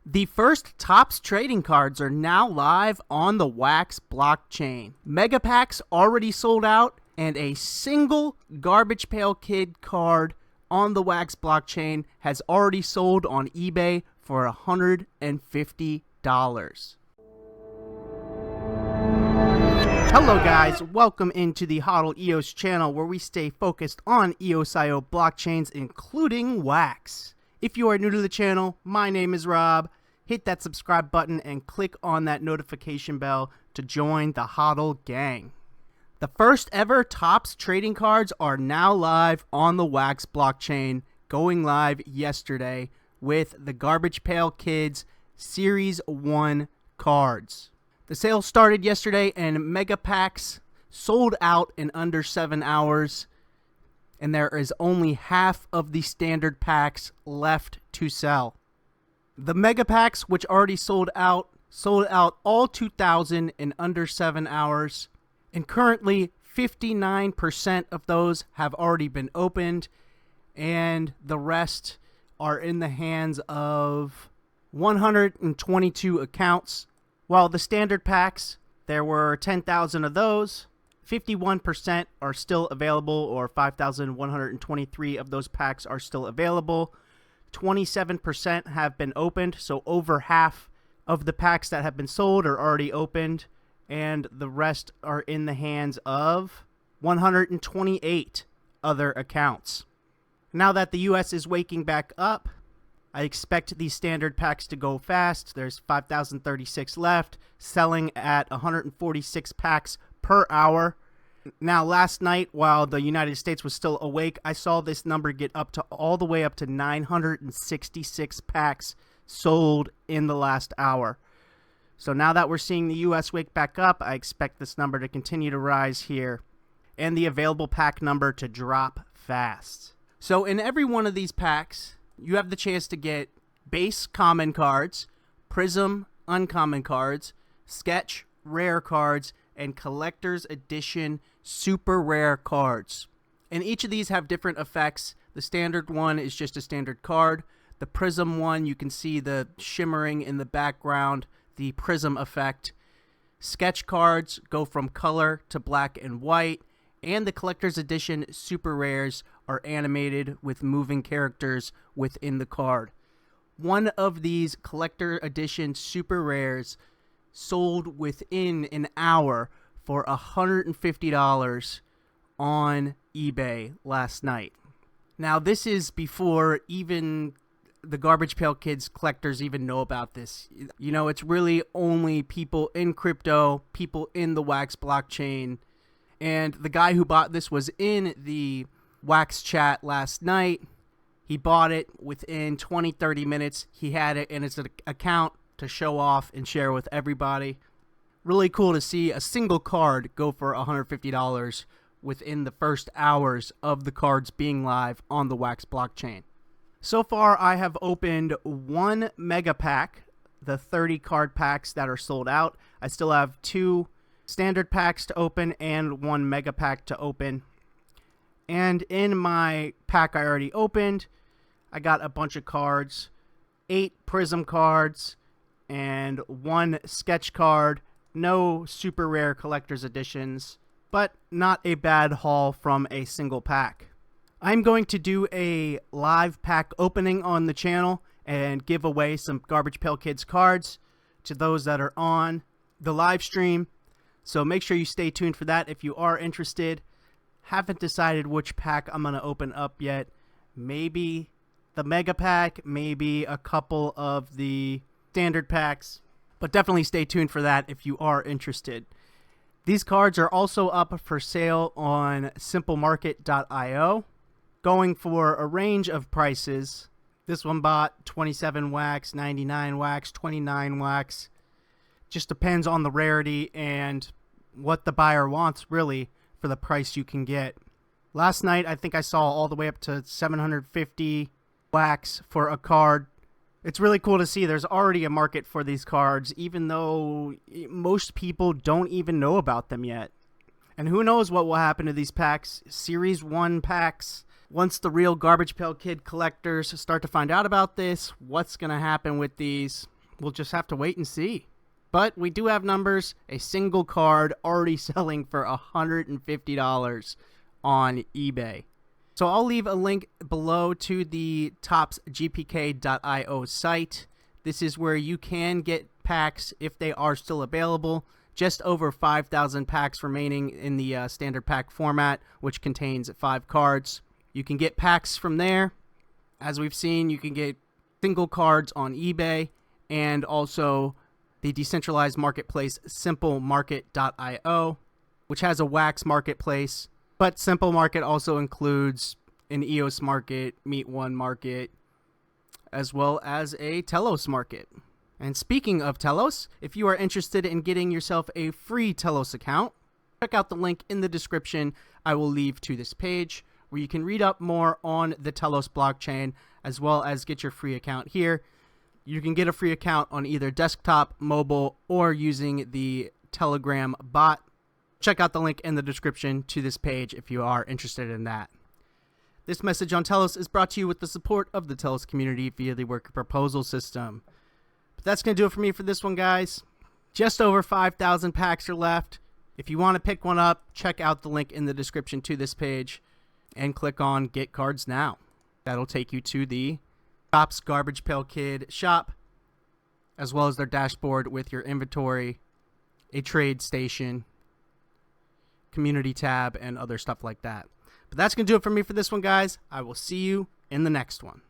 The first Topps trading cards are now live on the Wax blockchain. Mega packs already sold out, and a single Garbage Pail Kid card on the Wax blockchain has already sold on eBay for $150. Hello guys, welcome into the Hodl EOS channel where we stay focused on EOS.io blockchains including Wax. If you are new to the channel, my name is Rob. Hit that subscribe button and click on that notification bell to join the Hodl gang. The first ever Topps trading cards are now live on the Wax blockchain, going live yesterday with the Garbage Pail Kids Series 1 cards. The sale started yesterday and mega packs sold out in under 7 hours, and there is only half of the standard packs left to sell. The mega packs, which already sold out all 2,000 in under 7 hours, and currently 59% of those have already been opened, and the rest are in the hands of 122 accounts. While the standard packs, there were 10,000 of those, 51% are still available, or 5,123 of those packs are still available. 27% have been opened, so over half of the packs that have been sold are already opened, and the rest are in the hands of 128 other accounts. Now that the US is waking back up, I expect these standard packs to go fast. There's 5,036 left, selling at 146 packs per hour. Now, last night, while the United States was still awake, I saw this number get up to all the way up to 966 packs sold in the last hour. So now that we're seeing the US wake back up, I expect this number to continue to rise here and the available pack number to drop fast. So in every one of these packs, you have the chance to get base common cards, prism uncommon cards, sketch rare cards, and collector's edition super rare cards. And each of these have different effects. The standard one is just a standard card. The prism one, you can see the shimmering in the background, the prism effect. Sketch cards go from color to black and white, and the collector's edition super rares are animated with moving characters within the card. One of these collector edition super rares sold within an hour for $150 on eBay last night. Now, this is before even the Garbage Pail Kids collectors even know about this. You know, it's really only people in crypto, people in the Wax blockchain, and the guy who bought this was in the Wax chat last night. He bought it within 20-30 minutes. He had it in his account to show off and share with everybody. Really cool to see a single card go for $150 within the first hours of the cards being live on the Wax blockchain. So far, I have opened one mega pack, the 30 card packs that are sold out. I still have 2 standard packs to open and 1 mega pack to open. And in my pack I already opened, I got a bunch of cards, 8 prism cards, and 1 sketch card. No super rare collector's editions, but not a bad haul from a single pack. I'm going to do a live pack opening on the channel and give away some Garbage Pail Kids cards to those that are on the live stream. So make sure you stay tuned for that if you are interested. Haven't decided which pack I'm going to open up yet. Maybe the mega pack, maybe a couple of the standard packs, but definitely stay tuned for that if you are interested. These cards are also up for sale on simplemarket.io, going for a range of prices. This one bought 27 wax, 99 wax, 29 wax. Just depends on the rarity and what the buyer wants, really, for the price you can get. Last night, I think I saw all the way up to 750 wax for a card. It's really cool to see there's already a market for these cards, even though most people don't even know about them yet. And who knows what will happen to these packs, Series 1 packs. Once the real Garbage Pail Kid collectors start to find out about this, what's going to happen with these? we'll just have to wait and see. But we do have numbers. A single card already selling for $150 on eBay. So I'll leave a link below to the topsgpk.io site. This is where you can get packs if they are still available. Just over 5,000 packs remaining in the standard pack format, which contains 5 cards. You can get packs from there. As we've seen, you can get single cards on eBay and also the decentralized marketplace simplemarket.io, which has a wax marketplace. But Simple Market also includes an EOS market, Meet One market, as well as a Telos market. And speaking of Telos, if you are interested in getting yourself a free Telos account, check out the link in the description I will leave to this page, where you can read up more on the Telos blockchain, as well as get your free account here. You can get a free account on either desktop, mobile, or using the Telegram bot. Check out the link in the description to this page if you are interested in that. This message on Telos is brought to you with the support of the Telos community via the worker proposal system. But that's going to do it for me for this one, guys. Just over 5,000 packs are left. If you want to pick one up, check out the link in the description to this page and click on Get Cards Now. That'll take you to the Topps Garbage Pail Kid shop, as well as their dashboard with your inventory, a trade station, community tab, and other stuff like that. But that's going to do it for me for this one, guys. I will see you in the next one.